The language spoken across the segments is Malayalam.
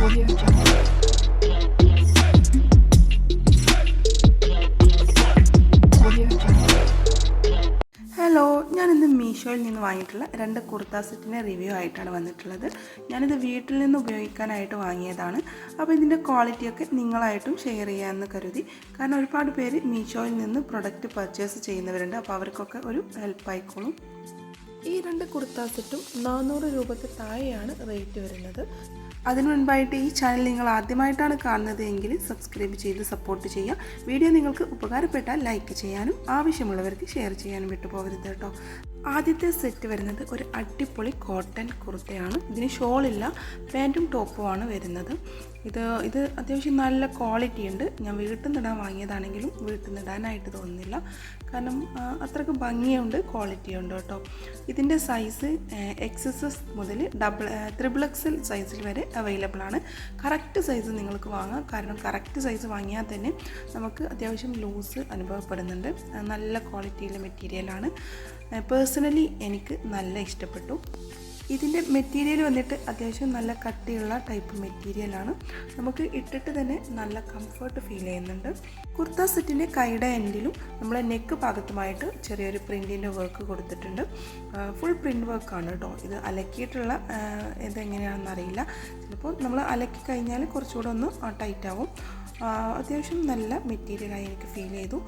Audio Jungle. Audio Jungle. Hello, ഞാനിന്ന് മീഷോയിൽ നിന്ന് വാങ്ങിയിട്ടുള്ള 2 കുർത്ത സെറ്റിൻ്റെ റിവ്യൂ ആയിട്ടാണ് വന്നിട്ടുള്ളത്. ഞാനിത് വീട്ടിൽ നിന്ന് ഉപയോഗിക്കാനായിട്ട് വാങ്ങിയതാണ്. അപ്പോൾ ഇതിൻ്റെ ക്വാളിറ്റിയൊക്കെ നിങ്ങളായിട്ടും ഷെയർ ചെയ്യാമെന്ന് കരുതി. കാരണം ഒരുപാട് പേര് മീഷോയിൽ നിന്ന് പ്രൊഡക്റ്റ് പർച്ചേസ് ചെയ്യുന്നവരുണ്ട്. അപ്പോൾ അവർക്കൊക്കെ ഒരു ഹെൽപ്പ് ആയിക്കോളും. ഈ 2 കുർത്ത സെറ്റും 400 രൂപയ്ക്ക് താഴെയാണ് റേറ്റ് വരുന്നത്. അതിനു മുൻപായിട്ട് ഈ ചാനൽ നിങ്ങൾ ആദ്യമായിട്ടാണ് കാണുന്നത് എങ്കിൽ സബ്സ്ക്രൈബ് ചെയ്ത് സപ്പോർട്ട് ചെയ്യുക. വീഡിയോ നിങ്ങൾക്ക് ഉപകാരപ്പെട്ടാൽ ലൈക്ക് ചെയ്യാനും ആവശ്യമുള്ളവർക്ക് ഷെയർ ചെയ്യാനും വിട്ടുപോകരുത് കേട്ടോ. ആദ്യത്തെ സെറ്റ് വരുന്നത് ഒരു അടിപൊളി കോട്ടൺ കുർത്തയാണ്. ഇതിന് ഷോളില്ല, പാൻറ്റും ടോപ്പുമാണ് വരുന്നത്. ഇത് അത്യാവശ്യം നല്ല ക്വാളിറ്റി ഉണ്ട്. ഞാൻ വീട്ടിൽ നിന്നിടാൻ വാങ്ങിയതാണെങ്കിലും വീട്ടിൽ നിന്നിടാനായിട്ട് തോന്നുന്നില്ല. കാരണം അത്രയ്ക്ക് ഭംഗിയുണ്ട്, ക്വാളിറ്റിയുണ്ട് കേട്ടോ. ഇതിൻ്റെ സൈസ് XS മുതൽ XXL സൈസിൽ വരെ അവൈലബിൾ ആണ്. കറക്റ്റ് സൈസ് നിങ്ങൾക്ക് വാങ്ങാം. കാരണം കറക്റ്റ് സൈസ് വാങ്ങിയാൽ തന്നെ നമുക്ക് അത്യാവശ്യം ലൂസ് അനുഭവപ്പെടുന്നുണ്ട്. നല്ല ക്വാളിറ്റിയിലെ മെറ്റീരിയലാണ്. പേഴ്സണലി എനിക്ക് നല്ല ഇഷ്ടപ്പെട്ടു. ഇതിൻ്റെ മെറ്റീരിയൽ വന്നിട്ട് അത്യാവശ്യം നല്ല കട്ടിയുള്ള ടൈപ്പ് മെറ്റീരിയലാണ്. നമുക്ക് ഇട്ടിട്ട് തന്നെ നല്ല കംഫർട്ട് ഫീൽ ചെയ്യുന്നുണ്ട്. കുർത്ത സെറ്റിൻ്റെ കൈയുടെ എൻഡിലും നമ്മളെ നെക്ക് ഭാഗത്തുമായിട്ട് ചെറിയൊരു പ്രിൻറ്റിൻ്റെ വർക്ക് കൊടുത്തിട്ടുണ്ട്. ഫുൾ പ്രിൻറ്റ് വർക്കാണ് കേട്ടോ. ഇത് അലക്കിയിട്ടുള്ള ഇതെങ്ങനെയാണെന്ന് അറിയില്ല. ചിലപ്പോൾ നമ്മൾ അലക്കി കഴിഞ്ഞാൽ കുറച്ചുകൂടെ ഒന്ന് ടൈറ്റ് ആവും. അത്യാവശ്യം നല്ല മെറ്റീരിയലായി എനിക്ക് ഫീൽ ചെയ്തു.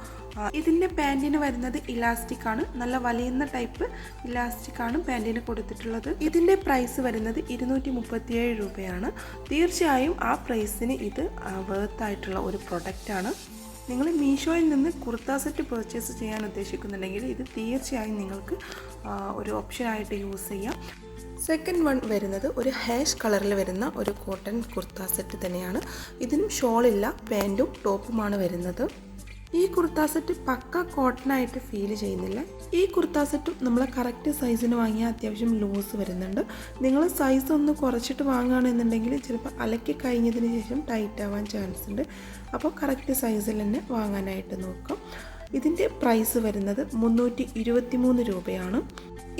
ഇതിൻ്റെ പാൻറ്റിന് വരുന്നത് ഇലാസ്റ്റിക് ആണ്. നല്ല വലിയുന്ന ടൈപ്പ് ഇലാസ്റ്റിക് ആണ് പാൻറ്റിന് കൊടുത്തിട്ടുള്ളത്. ഇതിൻ്റെ പ്രൈസ് വരുന്നത് 237 രൂപയാണ്. തീർച്ചയായും ആ പ്രൈസിന് ഇത് വേർത്തായിട്ടുള്ള ഒരു പ്രൊഡക്റ്റാണ്. നിങ്ങൾ മീഷോയിൽ നിന്ന് കുർത്ത സെറ്റ് പർച്ചേസ് ചെയ്യാൻ ഉദ്ദേശിക്കുന്നുണ്ടെങ്കിൽ ഇത് തീർച്ചയായും നിങ്ങൾക്ക് ഒരു ഓപ്ഷനായിട്ട് യൂസ് ചെയ്യാം. സെക്കൻഡ് വൺ വരുന്നത് ഒരു ഹാഷ് കളറിൽ വരുന്ന ഒരു കോട്ടൺ കുർത്ത സെറ്റ് തന്നെയാണ്. ഇതിനും ഷോളില്ല, പാൻറ്റും ടോപ്പുമാണ് വരുന്നത്. ഈ കുർത്ത സെറ്റ് പക്ക കോട്ടണായിട്ട് ഫീൽ ചെയ്യുന്നില്ല. ഈ കുർത്ത സെറ്റും നമ്മൾ കറക്റ്റ് സൈസിന് വാങ്ങിയാൽ അത്യാവശ്യം ലൂസ് വരുന്നുണ്ട്. നിങ്ങൾ സൈസ് ഒന്ന് കുറച്ചിട്ട് വാങ്ങുകയാണെന്നുണ്ടെങ്കിൽ ചിലപ്പോൾ അലക്കി കഴിഞ്ഞതിന് ശേഷം ടൈറ്റ് ആവാൻ ചാൻസ് ഉണ്ട്. അപ്പോൾ കറക്റ്റ് സൈസിൽ തന്നെ വാങ്ങാനായിട്ട് നോക്കാം. ഇതിൻ്റെ പ്രൈസ് വരുന്നത് 323 രൂപയാണ്.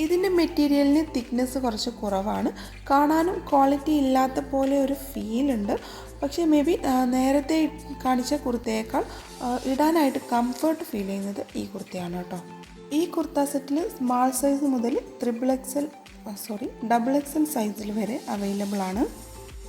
ഇതിൻ്റെ മെറ്റീരിയലിന് തിക്നെസ് കുറച്ച് കുറവാണ്. കാണാനും ക്വാളിറ്റി ഇല്ലാത്ത പോലെ ഒരു ഫീലുണ്ട്. പക്ഷേ മേ ബി നേരത്തെ കാണിച്ച കുർത്തയേക്കാൾ ഇടാനായിട്ട് കംഫർട്ട് ഫീൽ ചെയ്യുന്നത് ഈ കുർത്തയാണ് കേട്ടോ. ഈ കുർത്ത സെറ്റിൽ സ്മാൾ സൈസ് മുതൽ XXL സൈസിൽ വരെ അവൈലബിൾ ആണ്.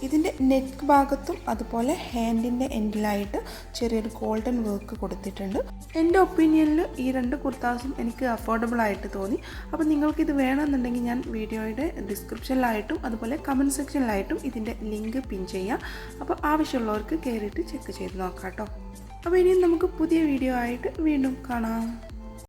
ഇതിൻ്റെ നെക്ക് ഭാഗത്തും അതുപോലെ ഹാൻഡിൻ്റെ എൻഡിലായിട്ട് ചെറിയൊരു ഗോൾഡൻ വർക്ക് കൊടുത്തിട്ടുണ്ട്. എൻ്റെ ഒപ്പീനിയനിൽ ഈ 2 കുർത്താസും എനിക്ക് അഫോർഡബിൾ ആയിട്ട് തോന്നി. അപ്പോൾ നിങ്ങൾക്കിത് വേണമെന്നുണ്ടെങ്കിൽ ഞാൻ വീഡിയോയുടെ ഡിസ്ക്രിപ്ഷനിലായിട്ടും അതുപോലെ കമൻറ്റ് സെക്ഷനിലായിട്ടും ഇതിൻ്റെ ലിങ്ക് പിൻ ചെയ്യാം. അപ്പോൾ ആവശ്യമുള്ളവർക്ക് കയറിയിട്ട് ചെക്ക് ചെയ്ത് നോക്കാം കേട്ടോ. അപ്പോൾ ഇനിയും നമുക്ക് പുതിയ വീഡിയോ ആയിട്ട് വീണ്ടും കാണാം.